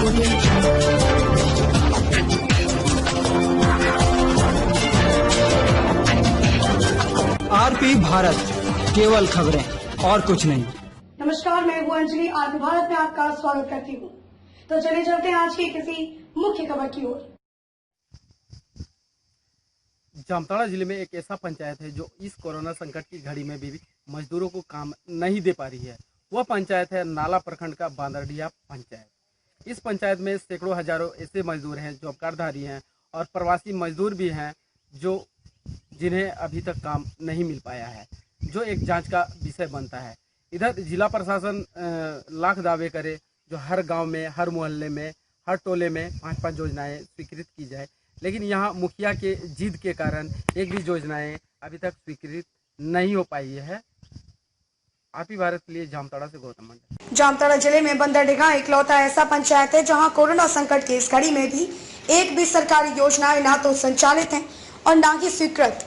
RP Bharat, केवल खबरें और कुछ नहीं। नमस्कार, मैं हूँ अंजलि। आरपी भारत में आपका स्वागत करती हूँ। तो चले चलते हैं आज की किसी मुख्य खबर की ओर। जामताड़ा जिले में एक ऐसा पंचायत है जो इस कोरोना संकट की घड़ी में भी मजदूरों को काम नहीं दे पा रही है। वह पंचायत है नाला प्रखंड का बांदरडिया पंचायत। इस पंचायत में सैकड़ों हजारों ऐसे मजदूर हैं जो कार्डधारी हैं और प्रवासी मजदूर भी हैं जो जिन्हें अभी तक काम नहीं मिल पाया है, जो एक जांच का विषय बनता है। इधर जिला प्रशासन लाख दावे करे जो हर गांव में, हर मोहल्ले में, हर टोले में 5-5 योजनाएं स्वीकृत की जाए, लेकिन यहाँ मुखिया के जिद के कारण एक भी योजनाएं अभी तक स्वीकृत नहीं हो पाई है। आरपी भारत के लिए जामताड़ा से गौतम मंडल। जामताड़ा जिले में बंदरडीहा इकलौता ऐसा पंचायत है जहां कोरोना संकट की इस घड़ी में भी एक भी सरकारी योजनाएं ना तो संचालित हैं और ना ही स्वीकृत।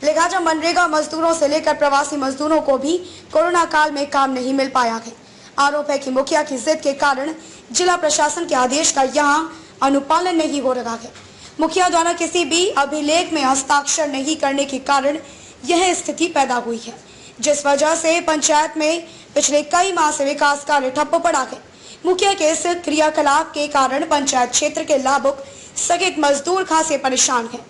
लिहाजा मनरेगा मजदूरों से लेकर प्रवासी मजदूरों को भी कोरोना काल में काम नहीं मिल पाया है। आरोप है कि मुखिया की जिद के कारण जिला प्रशासन के आदेश का यहाँ अनुपालन नहीं हो रहा है। मुखिया द्वारा किसी भी अभिलेख में हस्ताक्षर नहीं करने के कारण यह स्थिति पैदा हुई है, जिस वजह से पंचायत में पिछले कई माह से विकास कार्य ठप्प पड़ा है। मुखिया के इस क्रियाकलाप के कारण पंचायत क्षेत्र के लाभुक सहित मजदूर खासे परेशान हैं।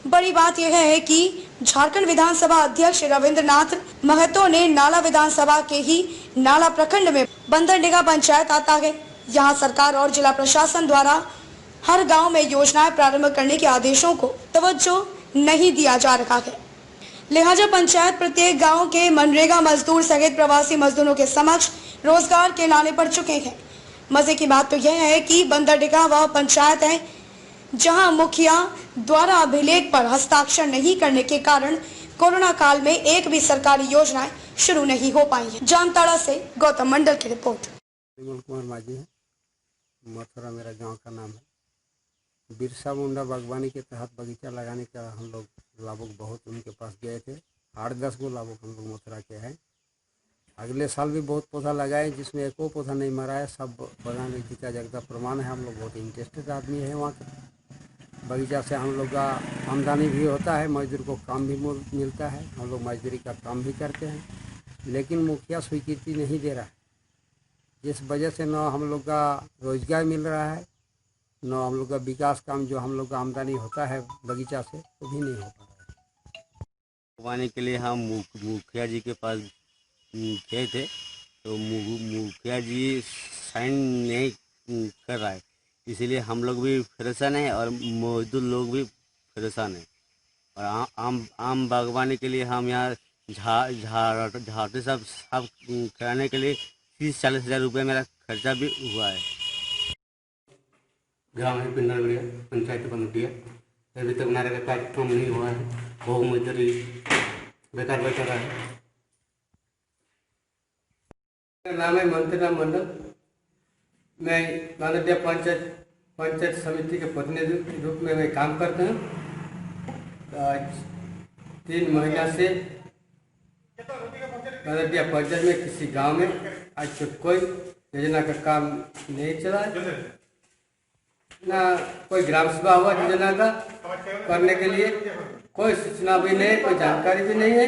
बड़ी बात यह है कि झारखंड विधानसभा अध्यक्ष रविंद्रनाथ महतो ने नाला विधानसभा के ही नाला प्रखंड में बंदरडीहा पंचायत आता है। यहाँ सरकार और जिला प्रशासन द्वारा हर गांव में योजनाएं प्रारंभ करने के आदेशों को तवज्जो नहीं दिया जा रहा है। लिहाजा पंचायत प्रत्येक गांव के मनरेगा मजदूर सहित प्रवासी मजदूरों के समक्ष रोजगार के लाने पड़ चुके हैं। मजे की बात तो यह है कि बंदरडीहा वह पंचायत है जहां मुखिया द्वारा अभिलेख पर हस्ताक्षर नहीं करने के कारण कोरोना काल में एक भी सरकारी योजनाएं शुरू नहीं हो पाई है। जामताड़ा से गौतम मंडल की रिपोर्ट। विमल कुमार माझी है, मथुरा मेरा गांव का नाम है। बिरसा मुंडा बागवानी के तहत बगीचा लगाने का हम लोग लाभुक बहुत उनके पास गए थे। 8-10 गो लाभुक हम लोग मथुरा के हैं। अगले साल भी बहुत पौधा लगाए जिसमें एको पौधा नहीं मरा है, सब बगान में जीता जगता प्रमाण है। हम लोग बहुत इंटरेस्टेड आदमी है। वहाँ के बगीचा से हम लोग का आमदनी भी होता है, मजदूर को काम भी मिलता है। हम लोग मजदूरी का काम भी करते हैं, लेकिन मुखिया स्वीकृति नहीं दे रहा है, जिस वजह से न हम लोग का रोजगार मिल रहा है, न हम लोग का विकास काम जो हम लोग का आमदनी होता है बगीचा से वो भी नहीं हो पा रहा है। लगवाने के लिए हम मुखिया जी के पास गए थे, तो मुखिया जी साइन नहीं कर रहा है, इसीलिए हम लोग भी परेशान हैं और मजदूर लोग भी परेशान हैं। और आम बागवानी के लिए हम यहाँ झाड़ते सब कराने के लिए 30-40 हज़ार रुपये मेरा खर्चा भी हुआ है। ग्राम है पिंडरगढ़िया, पंचायत बंदरडीहा। अभी तक नारे का कार्यक्रम नहीं हुआ है, बहुत मजदूरी बेकार है। मेरा नाम है मंत्रीराम मंडल। मैं बांदरडीहा पंचायत समिति के प्रतिनिधि रूप में मैं काम करता हूँ। 3 महीना से बांदरडीहा पंचायत में किसी गांव में आज तक कोई योजना का काम नहीं चला, ना कोई ग्राम सभा हुआ योजना का करने के लिए, कोई सूचना भी नहीं, कोई जानकारी भी नहीं है।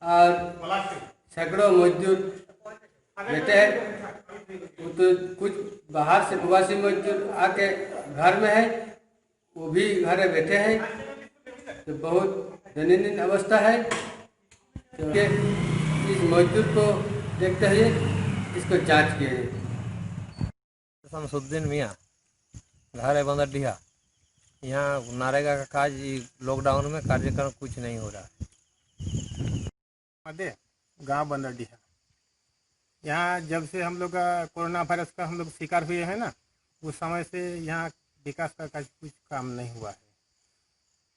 और सैकड़ों मजदूर रहते हैं, तो कुछ बाहर से प्रवासी मजदूर आके घर में है, वो भी घर में बैठे हैं, तो बहुत दयनीय अवस्था है। तो इस मजदूर को देखते हुए इसको जांच किए। शमसुद्दीन मियाँ, घर है बंदरडीहा। यहाँ नरेगा का काज लॉकडाउन में कार्यक्रम कुछ नहीं हो रहा है। गाँव बंदरडीहा, यहाँ जब से हम लोग का कोरोना वायरस का हम लोग शिकार हुए हैं ना, उस समय से यहाँ विकास का कुछ काम नहीं हुआ है।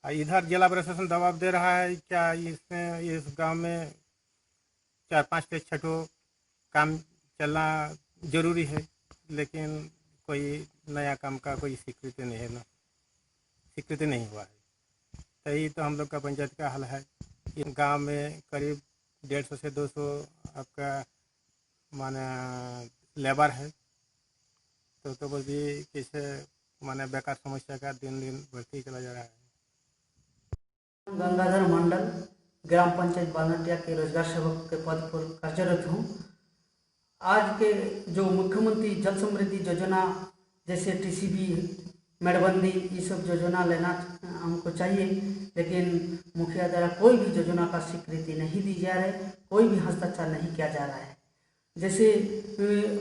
इधर जिला प्रशासन दबाव दे रहा है क्या इसमें इस गांव में 4-5 छठो काम चलना जरूरी है, लेकिन कोई नया काम का कोई स्वीकृति नहीं है ना, स्वीकृति नहीं हुआ है। तो यही तो हम लोग का पंचायत का हाल है। इन गांव में करीब 150 से 200 आपका माना लेबर है, तो बोलिए कैसे माने बेकार समस्या का दिन दिन बढ़ते ही चला जा रहा है। गंगाधर मंडल ग्राम पंचायत बांदरडिया के रोजगार सेवक के पद पर कार्यरत हूँ। आज के जो मुख्यमंत्री जल समृद्धि योजना जैसे टीसीबी, मेड़बंदी, ये सब योजना लेना हमको चाहिए, लेकिन मुखिया द्वारा कोई भी योजना का स्वीकृति नहीं दी जा रही, कोई भी हस्ताक्षर नहीं किया जा रहा है। जैसे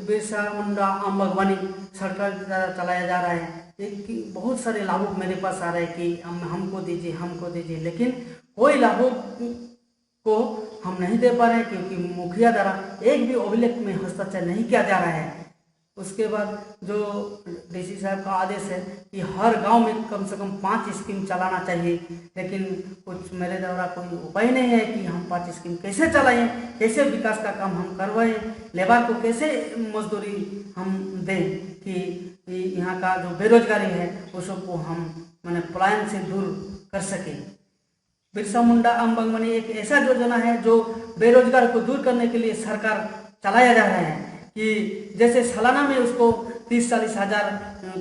बिरसा मुंडा आम बागवानी सरकार द्वारा चलाया जा रहा है, एक बहुत सारे लाभुक मेरे पास आ रहे हैं कि हमको दीजिए, लेकिन कोई लाभुक को हम नहीं दे पा रहे हैं क्योंकि मुखिया द्वारा एक भी अभिलेख में हस्ताक्षर नहीं किया जा रहा है। उसके बाद जो डीसी साहब का आदेश है कि हर गांव में कम से कम 5 स्कीम चलाना चाहिए, लेकिन कुछ मेरे द्वारा कोई उपाय नहीं है कि हम 5 स्कीम कैसे चलाएं, कैसे विकास का काम हम करवाएं, लेबर को कैसे मजदूरी हम दें कि यहाँ का जो बेरोजगारी है उस सबको हम माने पलायन से दूर कर सकें। बिरसा मुंडा आम बागवानी एक ऐसा योजना है जो बेरोजगार को दूर करने के लिए सरकार चलाया जा रहा है कि जैसे सालाना में उसको 30-40 हज़ार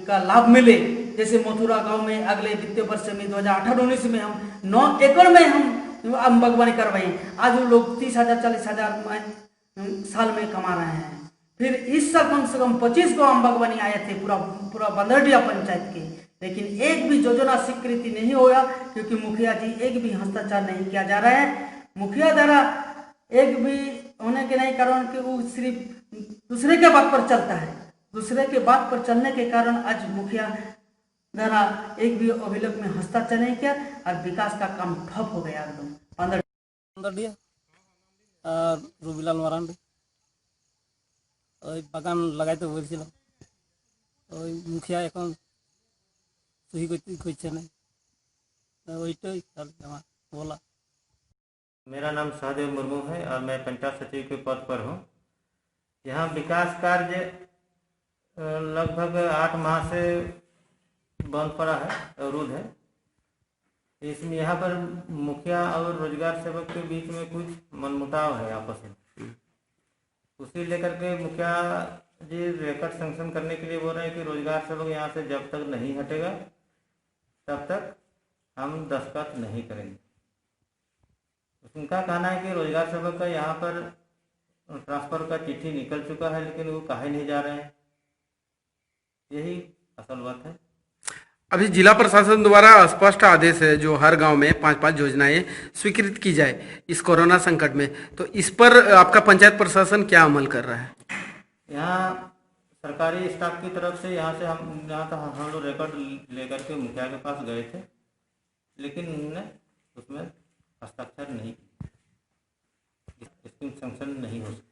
का लाभ मिले। जैसे मथुरा गांव में अगले वित्तीय वर्ष में 2018-19 में हम 9 एकड़ में हम आम बागवानी करवाए, आज वो लोग 30,000 40,000 साल में कमा रहे हैं। फिर इस साल कम से कम 25 को आम बागवानी आए थे पूरा बांदरडिया पंचायत के, लेकिन एक भी योजना स्वीकृति नहीं होगा क्योंकि मुखिया जी एक भी हस्ताक्षर नहीं किया जा रहा है। मुखिया द्वारा एक भी होने के नहीं कारण कि वो सिर्फ दूसरे के बात पर चलता है, दूसरे के बात पर चलने के कारण आज मुखिया द्वारा एक भी अभिलेख में हस्ताक्षर नहीं किया और विकास का काम ठप हो गया एकदम। बांदरडिया और रविलाल मारांडी ওই বাগান লাগাইতে বলছিলাম, ওই মুখিয়া এখন সহি করছে না, ওইটাই আমার बोला। मेरा नाम सहदेव मुर्मू है और मैं पंचायत सचिव के पद पर हूँ। यहाँ विकास कार्य लगभग 8 माह से बंद पड़ा है, अवरुद्ध है। इसमें यहाँ पर मुखिया और रोजगार सेवक के बीच में कुछ मनमुटाव है आपस में, उसी लेकर के मुखिया जी रिकॉर्ड सैंक्शन करने के लिए बोल रहे हैं कि रोजगार सेवक यहाँ से जब तक नहीं हटेगा तब तक हम दस्तखत नहीं करेंगे। उनका कहना है कि रोजगार सेवक का यहाँ पर ट्रांसफर का चिट्ठी निकल चुका है, लेकिन वो काहे नहीं जा रहे हैं, यही असल बात है। अभी जिला प्रशासन द्वारा स्पष्ट आदेश है जो हर गांव में 5-5 योजनाएं स्वीकृत की जाए इस कोरोना संकट में, तो इस पर आपका पंचायत प्रशासन क्या अमल कर रहा है? यहाँ सरकारी स्टाफ की तरफ से यहाँ तक हम लोग रिकॉर्ड लेकर के मुखिया के पास गए थे, लेकिन उन्होंने उसमें हस्ताक्षर नहीं किया, स्कीम सैंक्शन नहीं हो सकी।